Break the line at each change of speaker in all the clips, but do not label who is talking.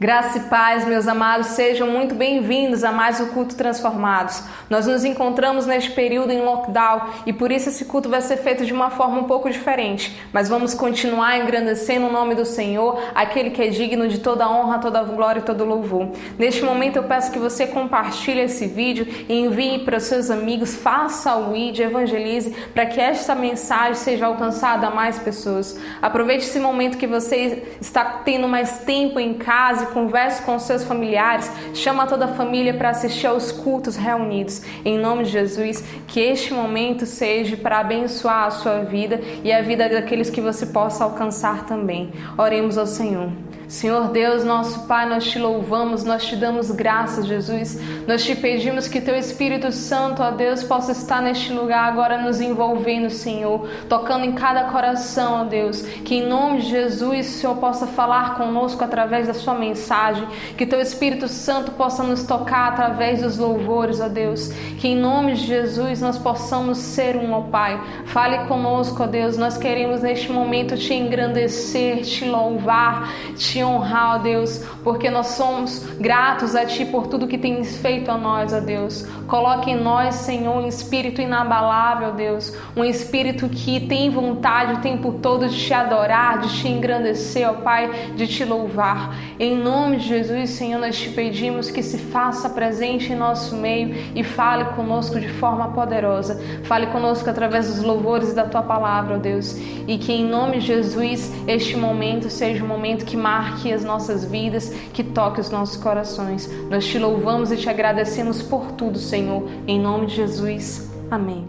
Graça e paz, meus amados, sejam muito bem-vindos a mais um Culto Transformados. Nós nos encontramos neste período em lockdown e por isso esse culto vai ser feito de uma forma um pouco diferente, mas vamos continuar engrandecendo o nome do Senhor, aquele que é digno de toda honra, toda glória e todo louvor. Neste momento eu peço que você compartilhe esse vídeo e envie para os seus amigos, faça o vídeo, evangelize, para que esta mensagem seja alcançada a mais pessoas. Aproveite esse momento que você está tendo mais tempo em casa, converse com seus familiares, chama toda a família para assistir aos cultos reunidos. Em nome de Jesus, que este momento seja para abençoar a sua vida e a vida daqueles que você possa alcançar também. Oremos ao Senhor. Senhor Deus, nosso Pai, nós te louvamos, nós te damos graças, Jesus. Nós te pedimos que teu Espírito Santo, ó Deus, possa estar neste lugar agora nos envolvendo, Senhor, tocando em cada coração, ó Deus. Que em nome de Jesus, o Senhor possa falar conosco através da sua mensagem, que teu Espírito Santo possa nos tocar através dos louvores, ó Deus. Que em nome de Jesus nós possamos ser um, ó Pai. Fale conosco, ó Deus. Nós queremos neste momento te engrandecer, te louvar, te honrar, ó Deus, porque nós somos gratos a Ti por tudo que tens feito a nós, ó Deus. Coloque em nós, Senhor, um espírito inabalável, ó Deus, um espírito que tem vontade o tempo todo de Te adorar, de Te engrandecer, ó Pai, de Te louvar. Em nome de Jesus, Senhor, nós Te pedimos que se faça presente em nosso meio e fale conosco de forma poderosa. Fale conosco através dos louvores da Tua palavra, ó Deus, e que em nome de Jesus este momento seja um momento que marque as nossas vidas, que toque os nossos corações. Nós te louvamos e te agradecemos por tudo, Senhor. Em nome de Jesus. Amém.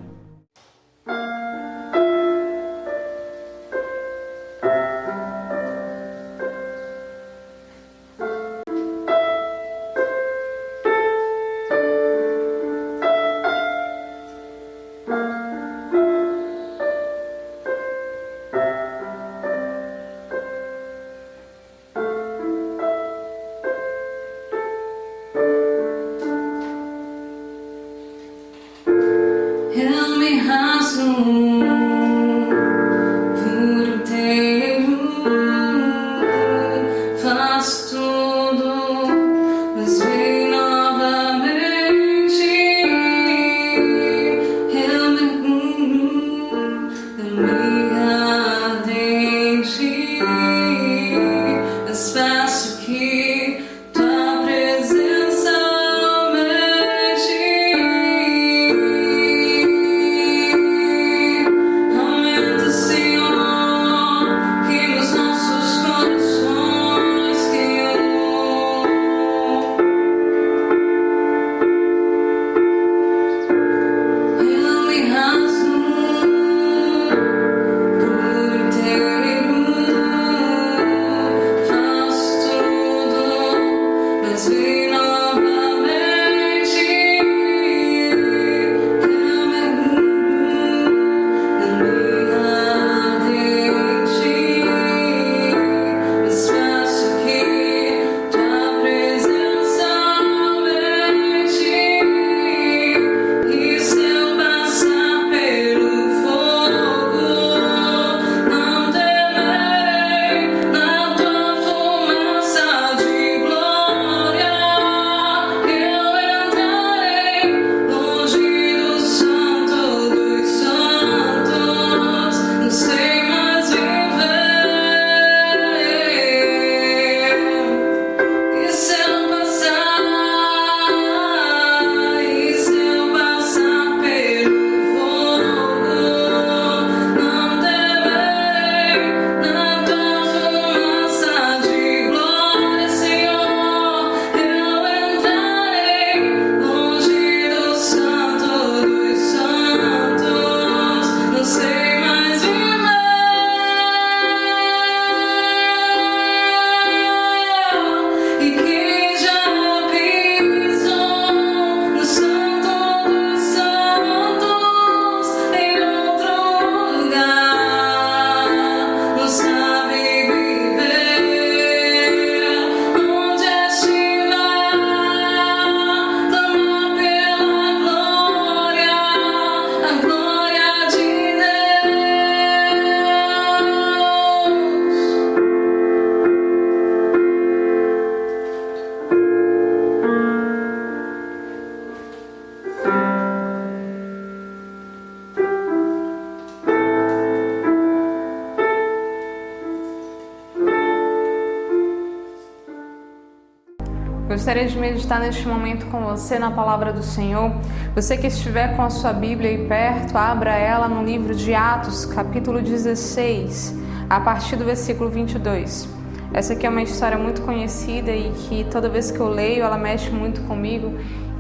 Eu me raso por inteiro, faço tudo, mas vem novamente. Eu mergulho na minha ardente, mas peço que tua presença aumente.
Gostaria de meditar neste momento com você na palavra do Senhor. Você que estiver com a sua Bíblia aí perto, abra ela no livro de Atos, capítulo 16, a partir do versículo 22. Essa aqui é uma história muito conhecida e que toda vez que eu leio ela mexe muito comigo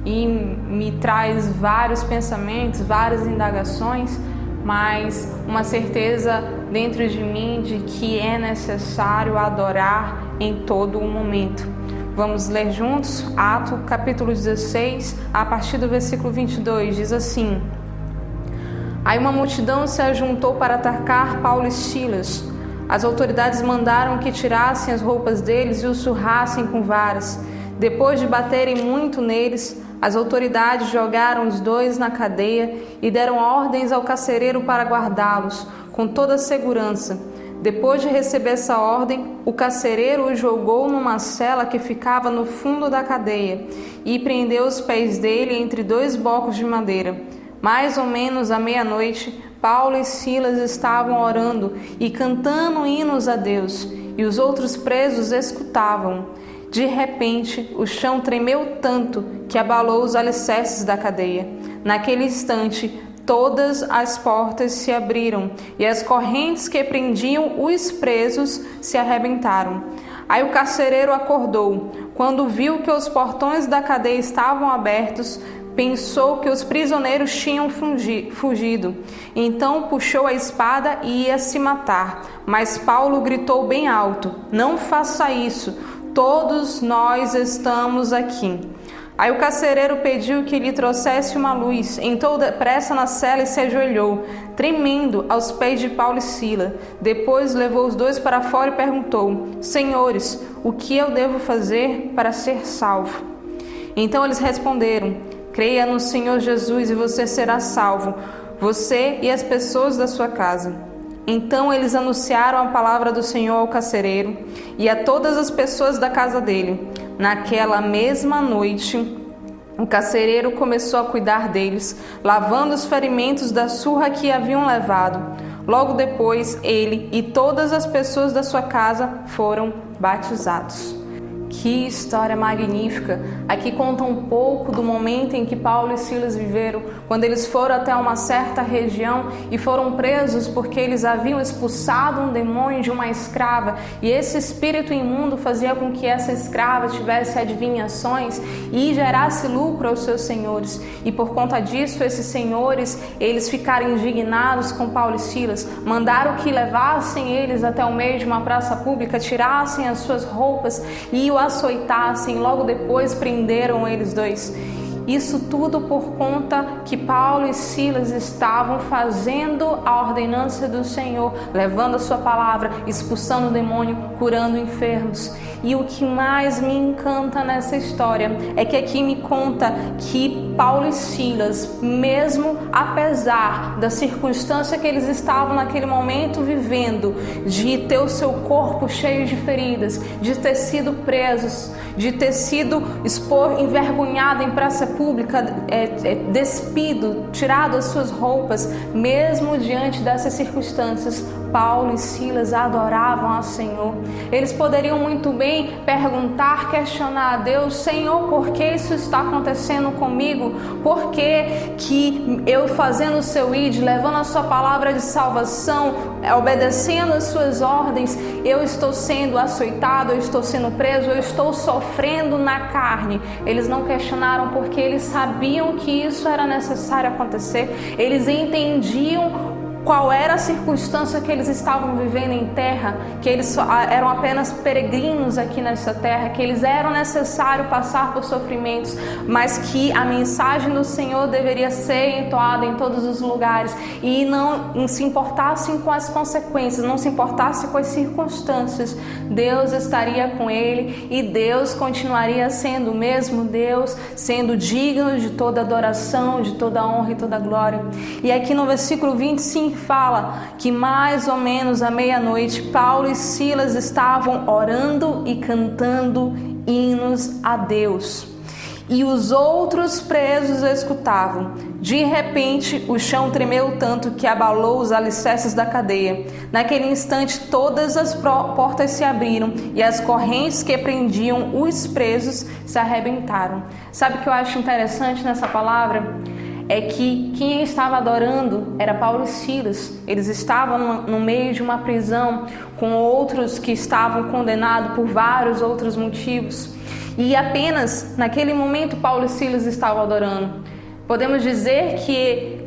e me traz vários pensamentos, várias indagações, mas uma certeza dentro de mim de que é necessário adorar em todo o momento. Vamos ler juntos? Atos, capítulo 16, a partir do versículo 22, diz assim: Aí uma multidão se ajuntou para atacar Paulo e Silas. As autoridades mandaram que tirassem as roupas deles e os surrassem com varas. Depois de baterem muito neles, as autoridades jogaram os dois na cadeia e deram ordens ao carcereiro para guardá-los com toda a segurança. Depois de receber essa ordem, o carcereiro os jogou numa cela que ficava no fundo da cadeia e prendeu os pés dele entre dois blocos de madeira. Mais ou menos à meia-noite, Paulo e Silas estavam orando e cantando hinos a Deus, e os outros presos escutavam. De repente, o chão tremeu tanto que abalou os alicerces da cadeia. Naquele instante, todas as portas se abriram e as correntes que prendiam os presos se arrebentaram. Aí o carcereiro acordou. Quando viu que os portões da cadeia estavam abertos, pensou que os prisioneiros tinham fugido. Então puxou a espada e ia se matar. Mas Paulo gritou bem alto: Não faça isso! Todos nós estamos aqui. Aí o carcereiro pediu que lhe trouxesse uma luz. Entrou depressa na cela e se ajoelhou, tremendo, aos pés de Paulo e Silas. Depois levou os dois para fora e perguntou: Senhores, o que eu devo fazer para ser salvo? Então eles responderam: Creia no Senhor Jesus e você será salvo, você e as pessoas da sua casa. Então eles anunciaram a palavra do Senhor ao carcereiro e a todas as pessoas da casa dele. Naquela mesma noite, o carcereiro começou a cuidar deles, lavando os ferimentos da surra que haviam levado. Logo depois, ele e todas as pessoas da sua casa foram batizados. Que história magnífica! Aqui conta um pouco do momento em que Paulo e Silas viveram, quando eles foram até uma certa região e foram presos porque eles haviam expulsado um demônio de uma escrava, e esse espírito imundo fazia com que essa escrava tivesse adivinhações e gerasse lucro aos seus senhores. E por conta disso, esses senhores, eles ficaram indignados com Paulo e Silas, mandaram que levassem eles até o meio de uma praça pública, tirassem as suas roupas e o açoitassem. Logo depois prenderam eles dois. Isso tudo por conta que Paulo e Silas estavam fazendo a ordenança do Senhor, levando a sua palavra, expulsando o demônio, curando enfermos. E o que mais me encanta nessa história é que aqui me conta que Paulo e Silas, mesmo apesar da circunstância que eles estavam naquele momento vivendo, de ter o seu corpo cheio de feridas, de ter sido presos, de ter sido envergonhado em praça pública, despido, tirado as suas roupas, mesmo diante dessas circunstâncias, Paulo e Silas adoravam ao Senhor. Eles poderiam muito bem perguntar, questionar a Deus: Senhor, por que isso está acontecendo comigo? Por que eu fazendo o seu ID, levando a sua palavra de salvação, obedecendo as suas ordens, eu estou sendo açoitado, eu estou sendo preso, eu estou sofrendo na carne? Eles não questionaram porque eles sabiam que isso era necessário acontecer. Eles entendiam qual era a circunstância que eles estavam vivendo em terra, que eles eram apenas peregrinos aqui nessa terra, que eles eram necessários passar por sofrimentos, mas que a mensagem do Senhor deveria ser entoada em todos os lugares, e não se importassem com as consequências, não se importassem com as circunstâncias. Deus estaria com ele e Deus continuaria sendo o mesmo Deus, sendo digno de toda adoração, de toda honra e toda glória. E aqui no versículo 25 fala que mais ou menos à meia-noite, Paulo e Silas estavam orando e cantando hinos a Deus. e os outros presos escutavam. De repente, o chão tremeu tanto que abalou os alicerces da cadeia. Naquele instante, todas as portas se abriram e as correntes que prendiam os presos se arrebentaram. Sabe o que eu acho interessante nessa palavra? É que quem estava adorando era Paulo e Silas. Eles estavam no meio de uma prisão com outros que estavam condenados por vários outros motivos. E apenas naquele momento Paulo e Silas estavam adorando. Podemos dizer que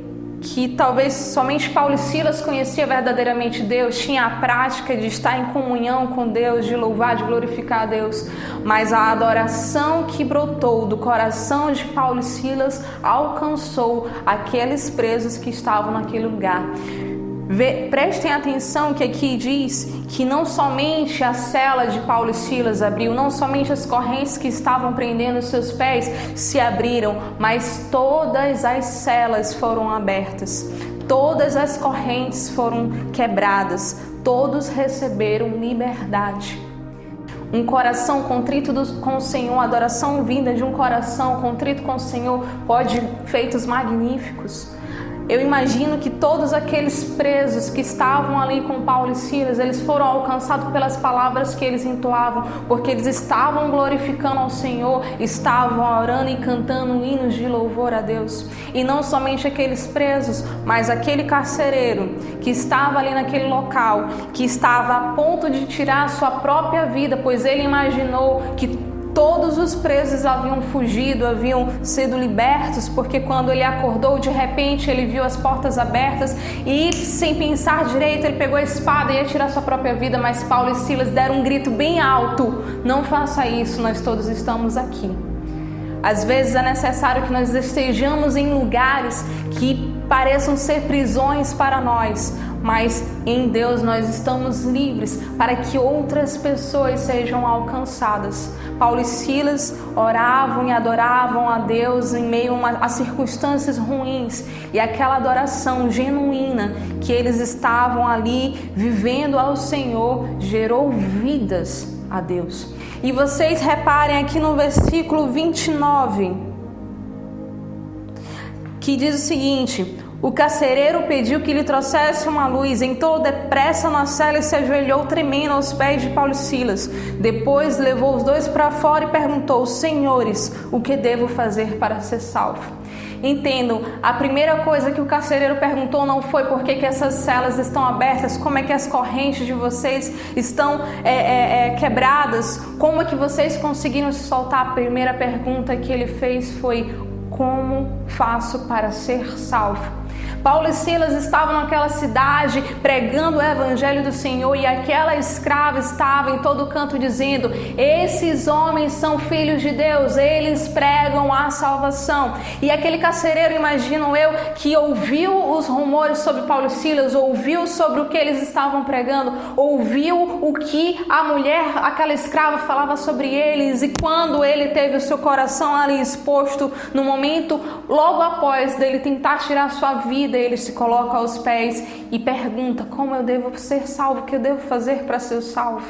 talvez somente Paulo e Silas conheciam verdadeiramente Deus, tinha a prática de estar em comunhão com Deus, de louvar, de glorificar a Deus. Mas a adoração que brotou do coração de Paulo e Silas alcançou aqueles presos que estavam naquele lugar. Prestem atenção que aqui diz que não somente a cela de Paulo e Silas abriu, não somente as correntes que estavam prendendo os seus pés se abriram, mas todas as celas foram abertas, todas as correntes foram quebradas, todos receberam liberdade. Um coração contrito com o Senhor, adoração vinda de um coração contrito com o Senhor pode feitos magníficos. Eu imagino que todos aqueles presos que estavam ali com Paulo e Silas, eles foram alcançados pelas palavras que eles entoavam, porque eles estavam glorificando ao Senhor, estavam orando e cantando hinos de louvor a Deus. E não somente aqueles presos, mas aquele carcereiro que estava ali naquele local, que estava a ponto de tirar a sua própria vida, pois ele imaginou que todos os presos haviam fugido, haviam sido libertos, porque quando ele acordou, de repente ele viu as portas abertas e, sem pensar direito, ele pegou a espada e ia tirar sua própria vida, mas Paulo e Silas deram um grito bem alto: não faça isso, nós todos estamos aqui. Às vezes é necessário que nós estejamos em lugares que pareçam ser prisões para nós, mas em Deus nós estamos livres para que outras pessoas sejam alcançadas. Paulo e Silas oravam e adoravam a Deus em meio a circunstâncias ruins, e aquela adoração genuína que eles estavam ali vivendo ao Senhor gerou vidas a Deus. E vocês reparem aqui no versículo 29, que diz o seguinte: o carcereiro pediu que lhe trouxesse uma luz, entrou depressa na cela e se ajoelhou tremendo aos pés de Paulo e Silas. Depois levou os dois para fora e perguntou: senhores, o que devo fazer para ser salvo? Entendam, a primeira coisa que o carcereiro perguntou não foi por que essas celas estão abertas, como é que as correntes de vocês estão quebradas, como é que vocês conseguiram se soltar. A primeira pergunta que ele fez foi: como faço para ser salvo? Paulo e Silas estavam naquela cidade pregando o evangelho do Senhor, e aquela escrava estava em todo canto dizendo: esses homens são filhos de Deus, eles pregam a salvação. E aquele carcereiro, imagino eu, que ouviu os rumores sobre Paulo e Silas, ouviu sobre o que eles estavam pregando, ouviu o que a mulher, aquela escrava, falava sobre eles, e quando ele teve o seu coração ali exposto, no momento logo após dele tentar tirar sua vida, ele se coloca aos pés e pergunta: como eu devo ser salvo? O que eu devo fazer para ser salvo?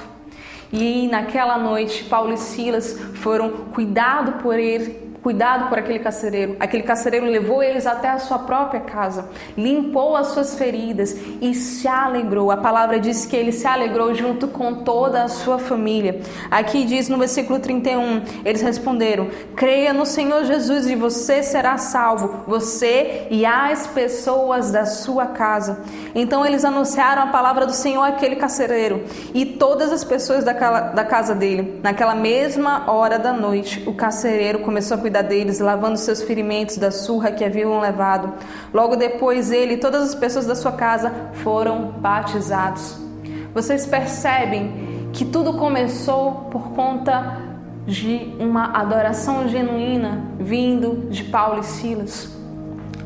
E naquela noite, Paulo e Silas foram cuidados por aquele carcereiro. Aquele carcereiro levou eles até a sua própria casa, limpou as suas feridas e se alegrou. A palavra diz que ele se alegrou junto com toda a sua família. Aqui diz no versículo 31, eles responderam: creia no Senhor Jesus e você será salvo, você e as pessoas da sua casa. Então eles anunciaram a palavra do Senhor àquele carcereiro e todas as pessoas da casa dele. Naquela mesma hora da noite, o carcereiro começou a cuidar deles, lavando seus ferimentos da surra que haviam levado. Logo depois, ele e todas as pessoas da sua casa foram batizados. Vocês percebem que tudo começou por conta de uma adoração genuína vindo de Paulo e Silas.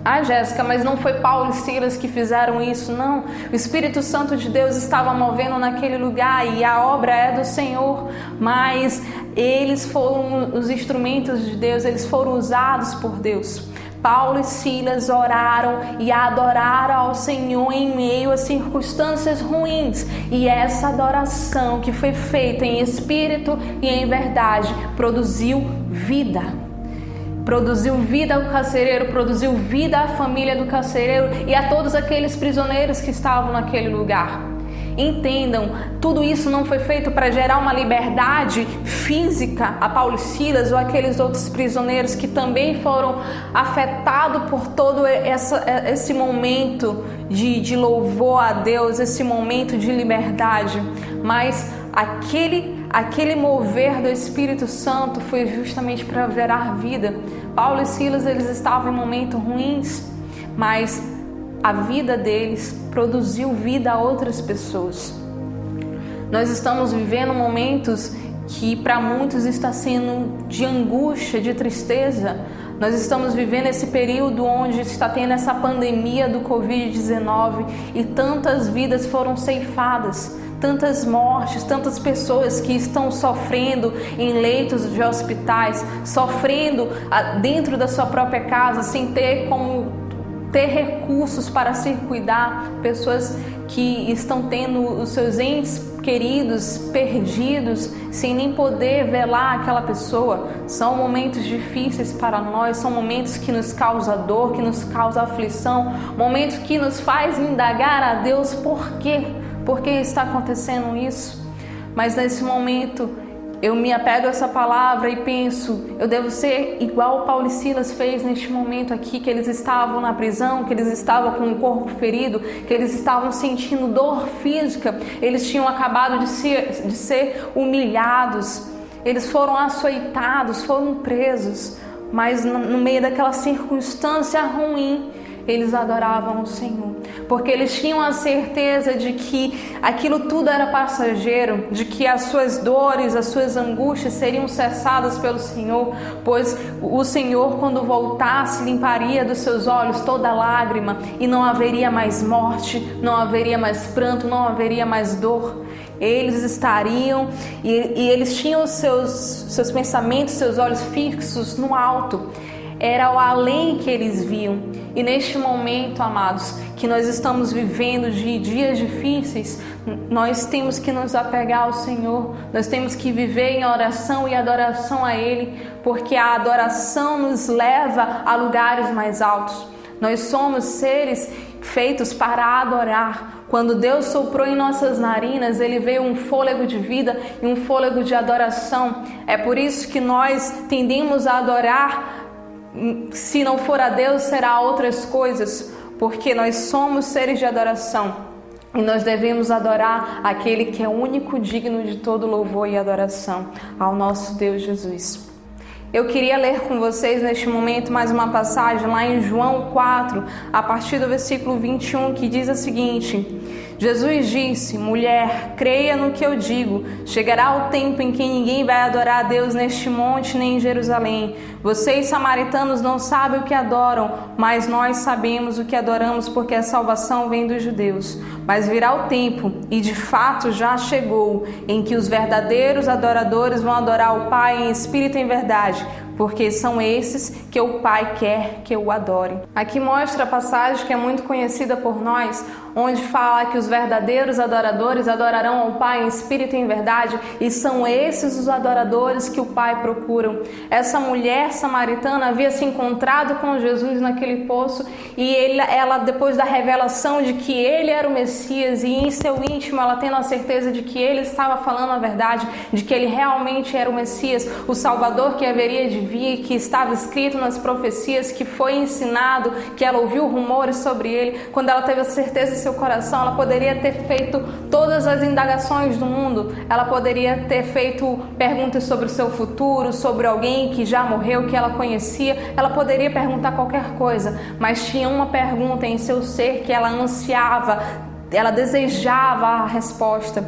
Ah, Jéssica, mas não foi Paulo e Silas que fizeram isso, não. O Espírito Santo de Deus estava movendo naquele lugar e a obra é do Senhor, mas eles foram os instrumentos de Deus, eles foram usados por Deus. Paulo e Silas oraram e adoraram ao Senhor em meio a circunstâncias ruins, e essa adoração que foi feita em espírito e em verdade produziu vida. produziu vida ao carcereiro, produziu vida à família do carcereiro e a todos aqueles prisioneiros que estavam naquele lugar. Entendam, tudo isso não foi feito para gerar uma liberdade física a Paulo e Silas ou aqueles outros prisioneiros que também foram afetados por todo esse momento de louvor a Deus, esse momento de liberdade, mas aquele mover do Espírito Santo foi justamente para gerar vida. Paulo e Silas, eles estavam em momentos ruins, mas a vida deles produziu vida a outras pessoas. Nós estamos vivendo momentos que para muitos está sendo de angústia, de tristeza. Nós estamos vivendo esse período onde está tendo essa pandemia do Covid-19 e tantas vidas foram ceifadas, tantas mortes, tantas pessoas que estão sofrendo em leitos de hospitais, sofrendo dentro da sua própria casa, sem ter como ter recursos para se cuidar, pessoas que estão tendo os seus entes queridos perdidos, sem nem poder velar aquela pessoa. São momentos difíceis para nós, são momentos que nos causam dor, que nos causam aflição, momentos que nos faz indagar a Deus por quê? Por que está acontecendo isso? Mas nesse momento eu me apego a essa palavra e penso, eu devo ser igual Paulo e Silas fez neste momento aqui, que eles estavam na prisão, que eles estavam com o corpo ferido, que eles estavam sentindo dor física, eles tinham acabado de ser humilhados, eles foram açoitados, foram presos, mas no meio daquela circunstância ruim, eles adoravam o Senhor, porque eles tinham a certeza de que aquilo tudo era passageiro, de que as suas dores, as suas angústias seriam cessadas pelo Senhor, pois o Senhor, quando voltasse, limparia dos seus olhos toda lágrima e não haveria mais morte, não haveria mais pranto, não haveria mais dor. Eles estariam e eles tinham os seus pensamentos, seus olhos fixos no alto. Era o além que eles viam. E neste momento, amados, que nós estamos vivendo de dias difíceis, nós temos que nos apegar ao Senhor, nós temos que viver em oração e adoração a Ele, porque a adoração nos leva a lugares mais altos. Nós somos seres feitos para adorar. Quando Deus soprou em nossas narinas, Ele veio um fôlego de vida e um fôlego de adoração. É por isso que nós tendemos a adorar. Se não for a Deus, será a outras coisas, porque nós somos seres de adoração e nós devemos adorar aquele que é o único digno de todo louvor e adoração, ao nosso Deus Jesus. Eu queria ler com vocês neste momento mais uma passagem lá em João 4, a partir do versículo 21, que diz o seguinte: Jesus disse: mulher, creia no que eu digo, chegará o tempo em que ninguém vai adorar a Deus neste monte nem em Jerusalém. Vocês, samaritanos, não sabem o que adoram, mas nós sabemos o que adoramos, porque a salvação vem dos judeus. Mas virá o tempo, e de fato já chegou, em que os verdadeiros adoradores vão adorar o Pai em espírito e em verdade, porque são esses que o Pai quer que o adorem. Aqui mostra a passagem que é muito conhecida por nós, onde fala que os verdadeiros adoradores adorarão ao Pai em espírito e em verdade, e são esses os adoradores que o Pai procura. Essa mulher samaritana havia se encontrado com Jesus naquele poço, e ela, depois da revelação de que ele era o Messias, e em seu íntimo ela tendo a certeza de que ele estava falando a verdade, de que ele realmente era o Messias, o Salvador que haveria de vir, que estava escrito nas profecias, que foi ensinado, que ela ouviu rumores sobre ele. Quando ela teve a certeza em seu coração, ela poderia ter feito todas as indagações do mundo, ela poderia ter feito perguntas sobre o seu futuro, sobre alguém que já morreu, que ela conhecia, ela poderia perguntar qualquer coisa, mas tinha uma pergunta em seu ser que ela ansiava, ela desejava a resposta.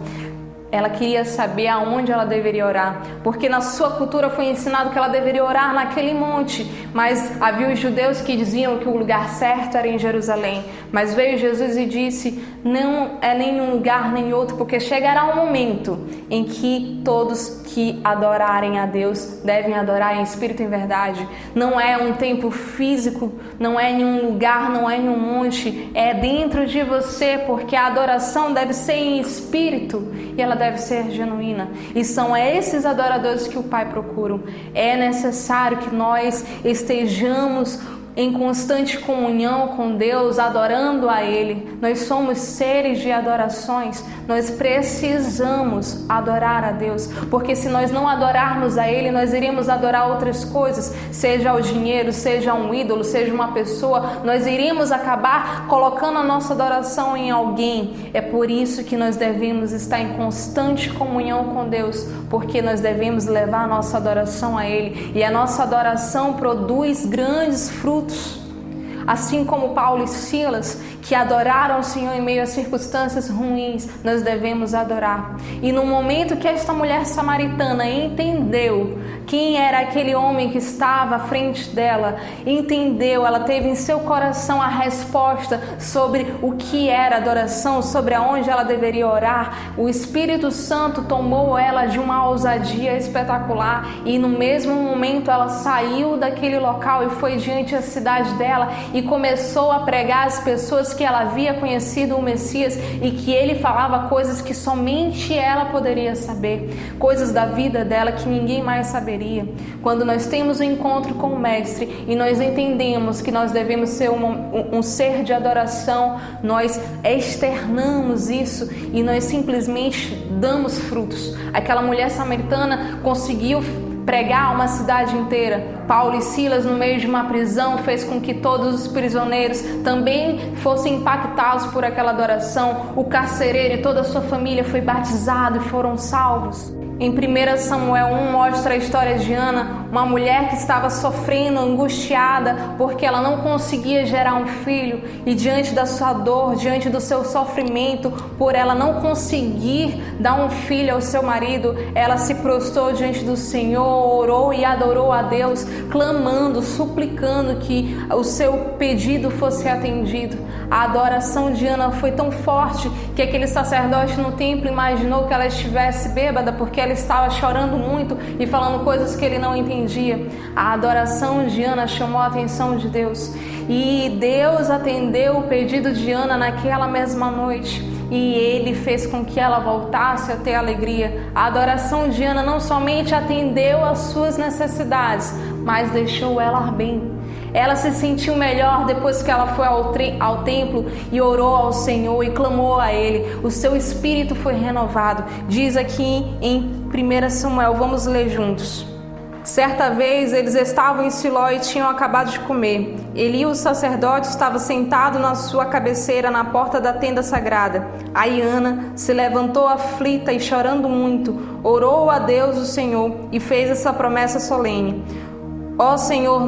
Ela queria saber aonde ela deveria orar, porque na sua cultura foi ensinado que ela deveria orar naquele monte, mas havia os judeus que diziam que o lugar certo era em Jerusalém. Mas veio Jesus e disse: não é nenhum lugar nem outro, porque chegará um momento em que todos que adorarem a Deus devem adorar em espírito e em verdade. Não é um templo físico, não é em um lugar, não é em um monte, é dentro de você, porque a adoração deve ser em espírito e ela deve ser genuína. E são esses adoradores que o Pai procura. É necessário que nós estejamos em constante comunhão com Deus, adorando a Ele. Nós somos seres de adorações, nós precisamos adorar a Deus, porque se nós não adorarmos a Ele, nós iríamos adorar outras coisas, seja o dinheiro, seja um ídolo, seja uma pessoa, nós iríamos acabar colocando a nossa adoração em alguém. É por isso que nós devemos estar em constante comunhão com Deus, porque nós devemos levar a nossa adoração a Ele, e a nossa adoração produz grandes frutos. Assim como Paulo e Silas, que adoraram o Senhor em meio a circunstâncias ruins, nós devemos adorar. E no momento que esta mulher samaritana entendeu quem era aquele homem que estava à frente dela, entendeu, ela teve em seu coração a resposta sobre o que era adoração, sobre aonde ela deveria orar, o Espírito Santo tomou ela de uma ousadia espetacular, e no mesmo momento ela saiu daquele local e foi diante da cidade dela e começou a pregar às pessoas que ela havia conhecido o Messias e que ele falava coisas que somente ela poderia saber, coisas da vida dela que ninguém mais saberia. Quando nós temos um encontro com o Mestre e nós entendemos que nós devemos ser um ser de adoração, nós externamos isso e nós simplesmente damos frutos. Aquela mulher samaritana conseguiu pregar uma cidade inteira. Paulo e Silas, no meio de uma prisão, fez com que todos os prisioneiros também fossem impactados por aquela adoração. O carcereiro e toda a sua família foi batizado e foram salvos. Em 1 Samuel 1 mostra a história de Ana, uma mulher que estava sofrendo, angustiada, porque ela não conseguia gerar um filho, e diante da sua dor, diante do seu sofrimento, por ela não conseguir dar um filho ao seu marido, ela se prostrou diante do Senhor, orou e adorou a Deus, clamando, suplicando que o seu pedido fosse atendido. A adoração de Ana foi tão forte que aquele sacerdote no templo imaginou que ela estivesse bêbada, porque ela estava chorando muito e falando coisas que ele não entendia. A adoração de Ana chamou a atenção de Deus, e Deus atendeu o pedido de Ana naquela mesma noite, e ele fez com que ela voltasse a ter alegria. A adoração de Ana não somente atendeu às suas necessidades, mas deixou ela bem. Ela se sentiu melhor depois que ela foi ao templo e orou ao Senhor e clamou a Ele. O seu espírito foi renovado. Diz aqui em 1 Samuel, vamos ler juntos. Certa vez eles estavam em Siló e tinham acabado de comer. Eli, o sacerdote, estava sentado na sua cabeceira na porta da tenda sagrada. Aí Ana se levantou aflita e chorando muito, orou a Deus o Senhor e fez essa promessa solene. Ó Senhor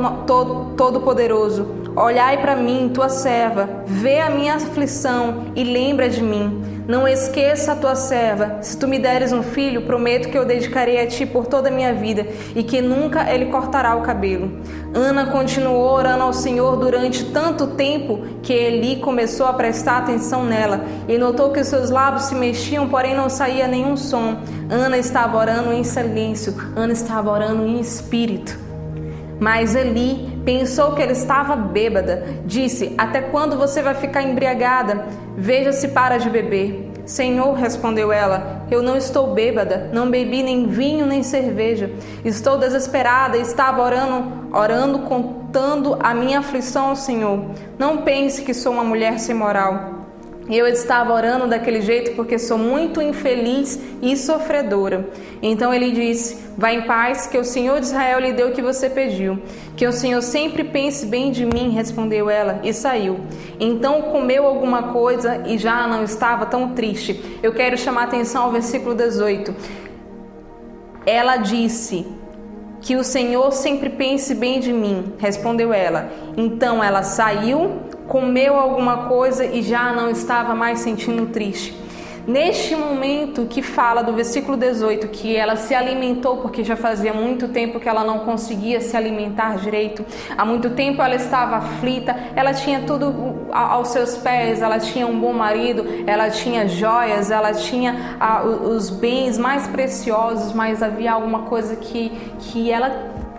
Todo-Poderoso, olhai para mim, tua serva, vê a minha aflição e lembra de mim. Não esqueça a tua serva. Se tu me deres um filho, prometo que eu dedicarei a ti por toda a minha vida e que nunca ele cortará o cabelo. Ana continuou orando ao Senhor durante tanto tempo que Eli começou a prestar atenção nela e notou que seus lábios se mexiam, porém não saía nenhum som. Ana estava orando em silêncio, Ana estava orando em espírito. Mas Eli pensou que ela estava bêbada. Disse: até quando você vai ficar embriagada? Veja se para de beber. Senhor, respondeu ela, eu não estou bêbada, não bebi nem vinho nem cerveja. Estou desesperada e estava orando, contando a minha aflição ao Senhor. Não pense que sou uma mulher sem moral. Eu estava orando daquele jeito porque sou muito infeliz e sofredora. Então ele disse: vá em paz, que o Senhor de Israel lhe deu o que você pediu. Que o Senhor sempre pense bem de mim, respondeu ela, e saiu. Então comeu alguma coisa e já não estava tão triste. Eu quero chamar a atenção ao versículo 18. Ela disse: que o Senhor sempre pense bem de mim, respondeu ela. Então ela saiu, comeu alguma coisa e já não estava mais sentindo triste. Neste momento que fala do versículo 18, que ela se alimentou porque já fazia muito tempo que ela não conseguia se alimentar direito, há muito tempo ela estava aflita, ela tinha tudo aos seus pés, ela tinha um bom marido, ela tinha joias, ela tinha os bens mais preciosos, mas havia alguma coisa que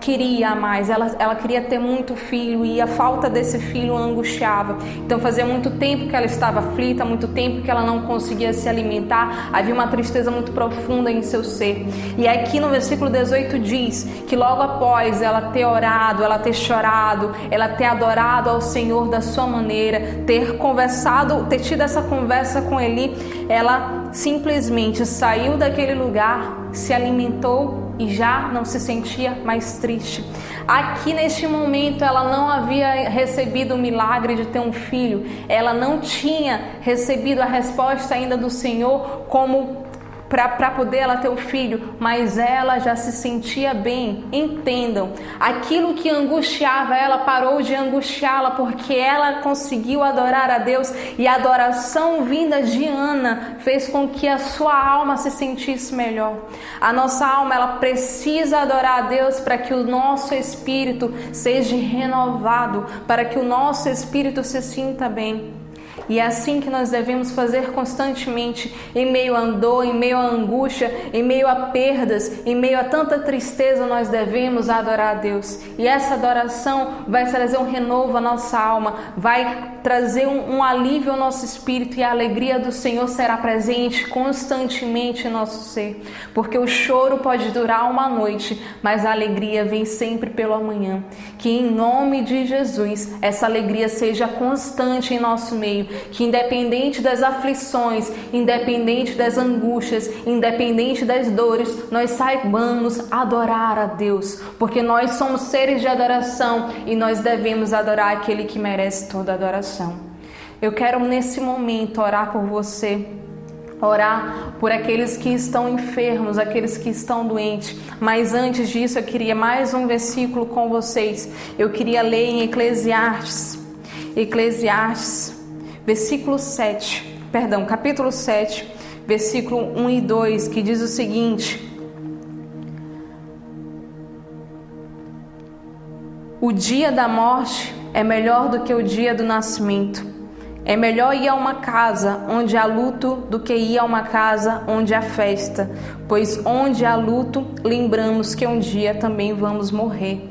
queria mais, ela queria ter muito filho e a falta desse filho a angustiava. Então fazia muito tempo que ela estava aflita, muito tempo que ela não conseguia se alimentar, havia uma tristeza muito profunda em seu ser. E aqui no versículo 18 diz que logo após ela ter orado, ela ter chorado, ela ter adorado ao Senhor da sua maneira, ter conversado, ter tido essa conversa com Eli, ela simplesmente saiu daquele lugar, se alimentou e já não se sentia mais triste. Aqui neste momento ela não havia recebido o milagre de ter um filho, ela não tinha recebido a resposta ainda do Senhor como para poder ela ter o filho, mas ela já se sentia bem. Entendam, aquilo que angustiava ela parou de angustiá-la, porque ela conseguiu adorar a Deus, e a adoração vinda de Ana fez com que a sua alma se sentisse melhor. A nossa alma, ela precisa adorar a Deus para que o nosso espírito seja renovado, para que o nosso espírito se sinta bem. E é assim que nós devemos fazer constantemente, em meio à dor, em meio à angústia, em meio a perdas, em meio a tanta tristeza, nós devemos adorar a Deus. E essa adoração vai trazer um renovo à nossa alma, vai trazer um alívio ao nosso espírito, e a alegria do Senhor será presente constantemente em nosso ser. Porque o choro pode durar uma noite, mas a alegria vem sempre pelo amanhã. Que em nome de Jesus, essa alegria seja constante em nosso meio, que independente das aflições, independente das angústias, independente das dores, nós saibamos adorar a Deus, porque nós somos seres de adoração e nós devemos adorar aquele que merece toda a adoração. Eu quero nesse momento orar por você, orar por aqueles que estão enfermos, aqueles que estão doentes. Mas antes disso, eu queria mais um versículo com vocês. Eu queria ler em Eclesiastes, capítulo 7, versículo 1 e 2, que diz o seguinte: o dia da morte é melhor do que o dia do nascimento. É melhor ir a uma casa onde há luto do que ir a uma casa onde há festa, pois onde há luto, lembramos que um dia também vamos morrer.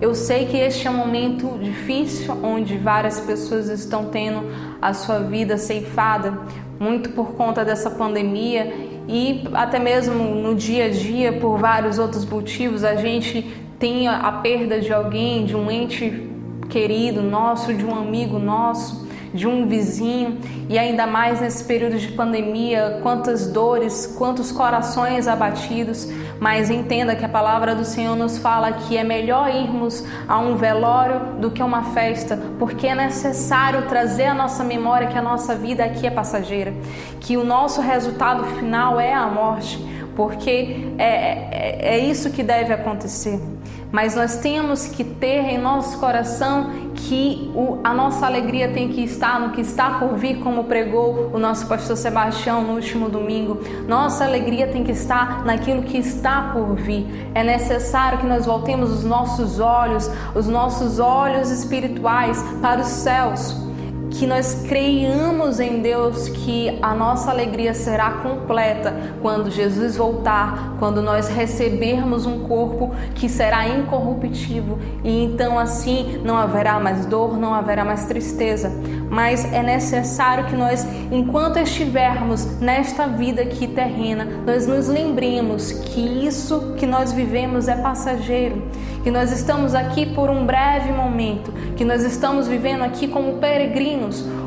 Eu sei que este é um momento difícil, onde várias pessoas estão tendo a sua vida ceifada, muito por conta dessa pandemia, e até mesmo no dia a dia, por vários outros motivos, a gente tem a perda de alguém, de um ente querido nosso, de um amigo nosso, de um vizinho, e ainda mais nesse período de pandemia, quantas dores, quantos corações abatidos. Mas entenda que a palavra do Senhor nos fala que é melhor irmos a um velório do que a uma festa, porque é necessário trazer à nossa memória que a nossa vida aqui é passageira, que o nosso resultado final é a morte, porque é isso que deve acontecer. Mas nós temos que ter em nosso coração que a nossa alegria tem que estar no que está por vir, como pregou o nosso pastor Sebastião no último domingo. Nossa alegria tem que estar naquilo que está por vir. É necessário que nós voltemos os nossos olhos espirituais para os céus, que nós creiamos em Deus, que a nossa alegria será completa quando Jesus voltar, quando nós recebermos um corpo que será incorruptível, e então assim não haverá mais dor, não haverá mais tristeza. Mas é necessário que nós, enquanto estivermos nesta vida aqui terrena, nós nos lembremos que isso que nós vivemos é passageiro, que nós estamos aqui por um breve momento, que nós estamos vivendo aqui como peregrinos,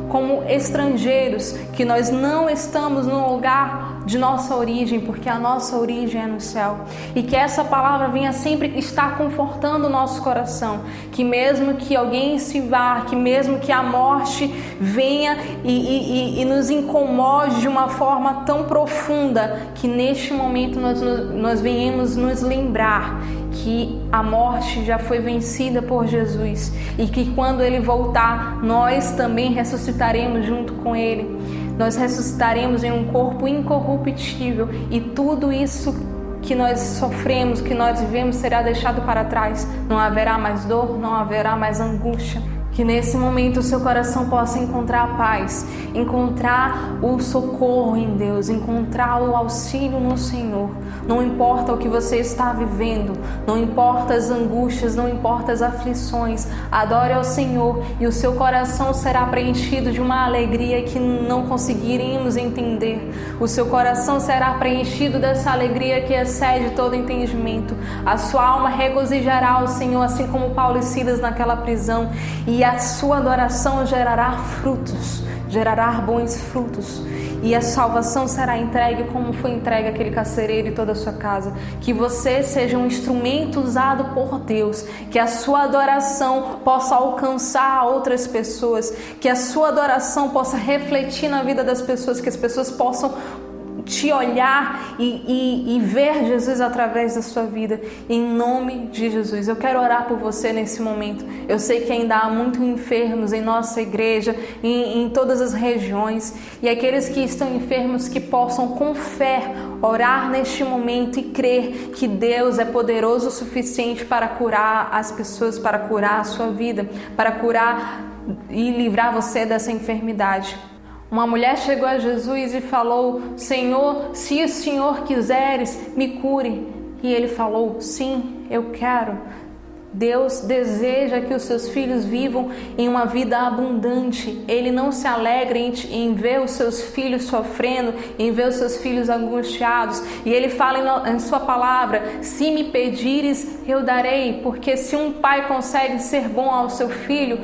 como estrangeiros, que nós não estamos no lugar de nossa origem, porque a nossa origem é no céu. E que essa palavra venha sempre estar confortando o nosso coração, que mesmo que alguém se vá, que mesmo que a morte venha e nos incomode de uma forma tão profunda, que neste momento nós venhamos nos lembrar que a morte já foi vencida por Jesus, e que quando Ele voltar, nós também ressuscitaremos junto com Ele. Nós ressuscitaremos em um corpo incorruptível, e tudo isso que nós sofremos, que nós vivemos, será deixado para trás. Não haverá mais dor, não haverá mais angústia. Que nesse momento o seu coração possa encontrar a paz, encontrar o socorro em Deus, encontrar o auxílio no Senhor. Não importa o que você está vivendo, não importa as angústias, não importa as aflições, adore ao Senhor e o seu coração será preenchido de uma alegria que não conseguiríamos entender. O seu coração será preenchido dessa alegria que excede todo entendimento. A sua alma regozijará ao Senhor, assim como Paulo e Silas naquela prisão, e a sua adoração gerará frutos, gerará bons frutos, e a salvação será entregue como foi entregue aquele carcereiro e toda a sua casa. Que você seja um instrumento usado por Deus, que a sua adoração possa alcançar outras pessoas, que a sua adoração possa refletir na vida das pessoas, que as pessoas possam te olhar e ver Jesus através da sua vida, em nome de Jesus. Eu quero orar por você nesse momento. Eu sei que ainda há muitos enfermos em nossa igreja, em todas as regiões, e aqueles que estão enfermos que possam com fé orar neste momento e crer que Deus é poderoso o suficiente para curar as pessoas, para curar a sua vida, para curar e livrar você dessa enfermidade. Uma mulher chegou a Jesus e falou: Senhor, se o Senhor quiseres, me cure. E ele falou: sim, eu quero. Deus deseja que os seus filhos vivam em uma vida abundante. Ele não se alegra em ver os seus filhos sofrendo, em ver os seus filhos angustiados. E ele fala em sua palavra: se me pedires, eu darei. Porque se um pai consegue ser bom ao seu filho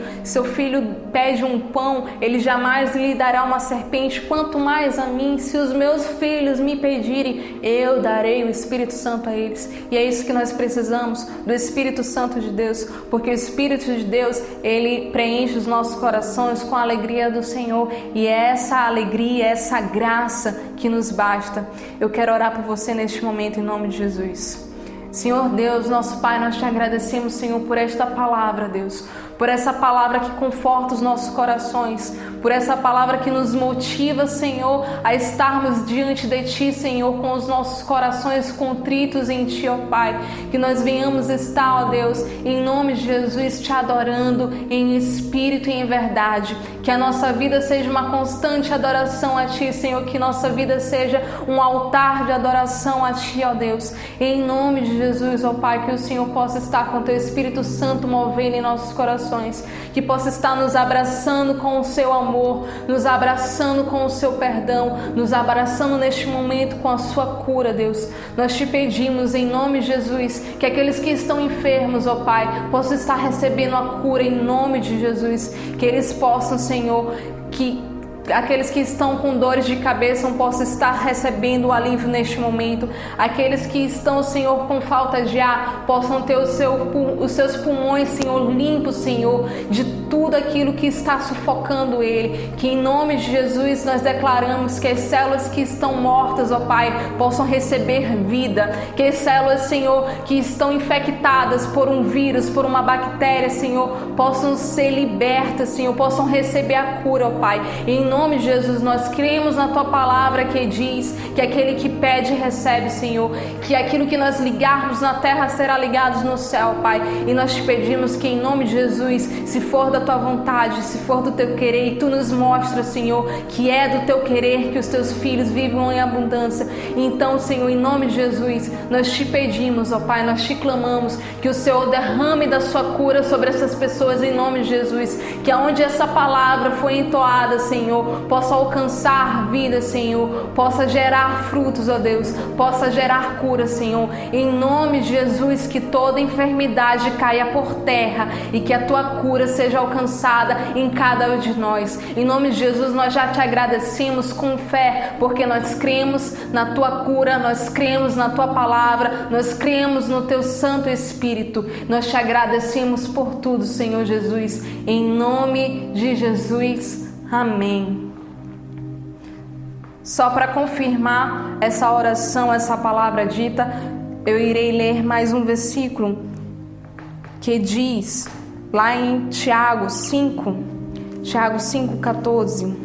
pede um pão, ele jamais lhe dará uma serpente. Quanto mais a mim, se os meus filhos me pedirem, eu darei o Espírito Santo a eles. E é isso que nós precisamos, do Espírito Santo de Deus, porque o Espírito de Deus, ele preenche os nossos corações com a alegria do Senhor, e é essa alegria, essa graça que nos basta. Eu quero orar por você neste momento em nome de Jesus. Senhor Deus, nosso Pai, nós te agradecemos, Senhor, por esta palavra, Deus, por essa palavra que conforta os nossos corações, por essa palavra que nos motiva, Senhor, a estarmos diante de Ti, Senhor, com os nossos corações contritos em Ti, ó Pai, que nós venhamos estar, ó Deus, em nome de Jesus, Te adorando em espírito e em verdade, que a nossa vida seja uma constante adoração a Ti, Senhor, que nossa vida seja um altar de adoração a Ti, ó Deus, em nome de Jesus, ó Pai, que o Senhor possa estar com Teu Espírito Santo movendo em nossos corações, que possa estar nos abraçando com o Seu amor, nos abraçando com o Seu perdão, nos abraçando neste momento com a Sua cura, Deus. Nós Te pedimos em nome de Jesus que aqueles que estão enfermos, ó Pai, possam estar recebendo a cura em nome de Jesus, que eles possam, Senhor, que aqueles que estão com dores de cabeça possam estar recebendo o alívio neste momento. Aqueles que estão, Senhor, com falta de ar, possam ter os seus pulmões, Senhor, limpos, Senhor, de tudo aquilo que está sufocando ele. Que em nome de Jesus nós declaramos que as células que estão mortas, ó Pai, possam receber vida. Que as células, Senhor, que estão infectadas por um vírus, por uma bactéria, Senhor, possam ser libertas, Senhor, possam receber a cura, ó Pai. Em nome de Jesus, nós cremos na Tua palavra que diz que aquele que pede recebe, Senhor, que aquilo que nós ligarmos na terra será ligado no céu, Pai, e nós Te pedimos que em nome de Jesus, se for da Tua vontade, se for do Teu querer, e Tu nos mostra, Senhor, que é do Teu querer que os Teus filhos vivam em abundância, então, Senhor, em nome de Jesus, nós Te pedimos, ó Pai, nós Te clamamos que o Senhor derrame da Sua cura sobre essas pessoas em nome de Jesus, que aonde essa palavra foi entoada, Senhor, possa alcançar vida, Senhor, possa gerar frutos, ó Deus, possa gerar cura, Senhor, em nome de Jesus, que toda enfermidade caia por terra e que a Tua cura seja alcançada em cada um de nós. Em nome de Jesus, nós já Te agradecemos com fé, porque nós cremos na Tua cura, nós cremos na Tua palavra, nós cremos no Teu Santo Espírito. Nós Te agradecemos por tudo, Senhor Jesus, em nome de Jesus. Amém. Só para confirmar essa oração, essa palavra dita, eu irei ler mais um versículo que diz, lá em Tiago 5:14.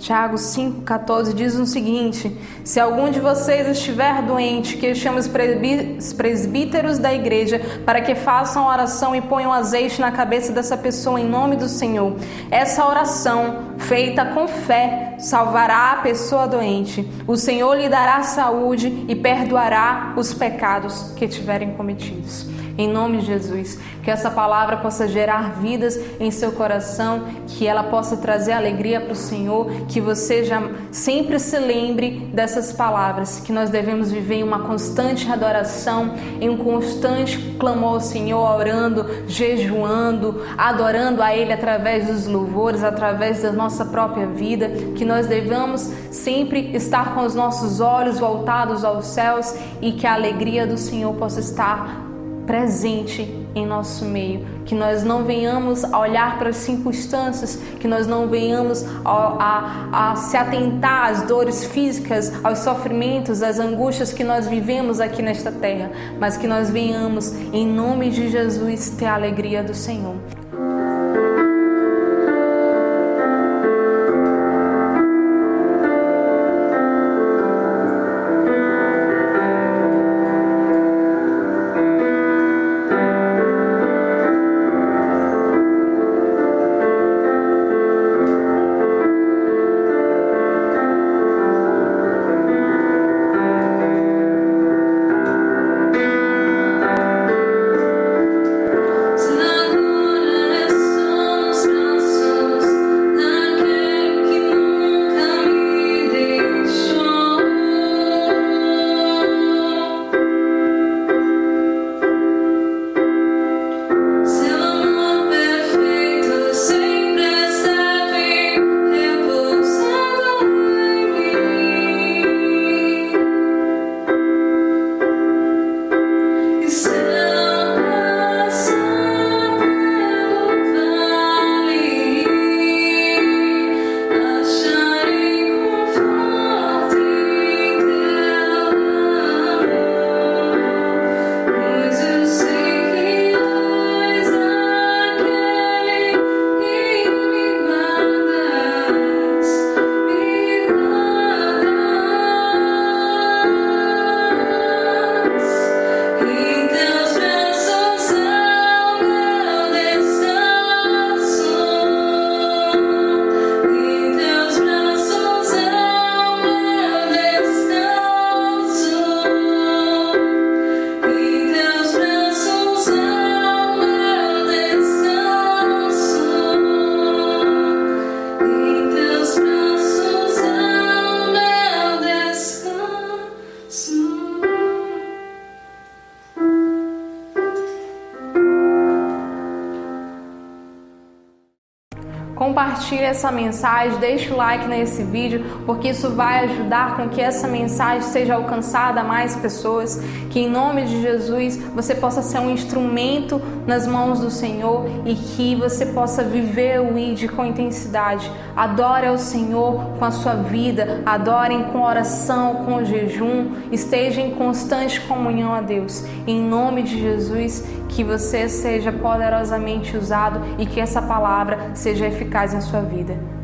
Tiago 5,14 diz o seguinte: se algum de vocês estiver doente, que chame os presbíteros da igreja para que façam oração e ponham azeite na cabeça dessa pessoa em nome do Senhor. Essa oração, feita com fé, salvará a pessoa doente. O Senhor lhe dará saúde e perdoará os pecados que tiverem cometidos. Em nome de Jesus, que essa palavra possa gerar vidas em seu coração, que ela possa trazer alegria para o Senhor, que você já sempre se lembre dessas palavras, que nós devemos viver em uma constante adoração, em um constante clamor ao Senhor, orando, jejuando, adorando a Ele através dos louvores, através da nossa própria vida, que nós devemos sempre estar com os nossos olhos voltados aos céus e que a alegria do Senhor possa estar presente em nosso meio, que nós não venhamos a olhar para as circunstâncias, que nós não venhamos a se atentar às dores físicas, aos sofrimentos, às angústias que nós vivemos aqui nesta terra, mas que nós venhamos, em nome de Jesus, ter a alegria do Senhor. Compartilhe essa mensagem, deixe o like nesse vídeo, porque isso vai ajudar com que essa mensagem seja alcançada a mais pessoas, que em nome de Jesus você possa ser um instrumento nas mãos do Senhor e que você possa viver o ID com intensidade. Adore ao Senhor com a sua vida, adorem com oração, com jejum, esteja em constante comunhão a Deus. Em nome de Jesus, que você seja poderosamente usado e que essa palavra seja eficaz em sua vida.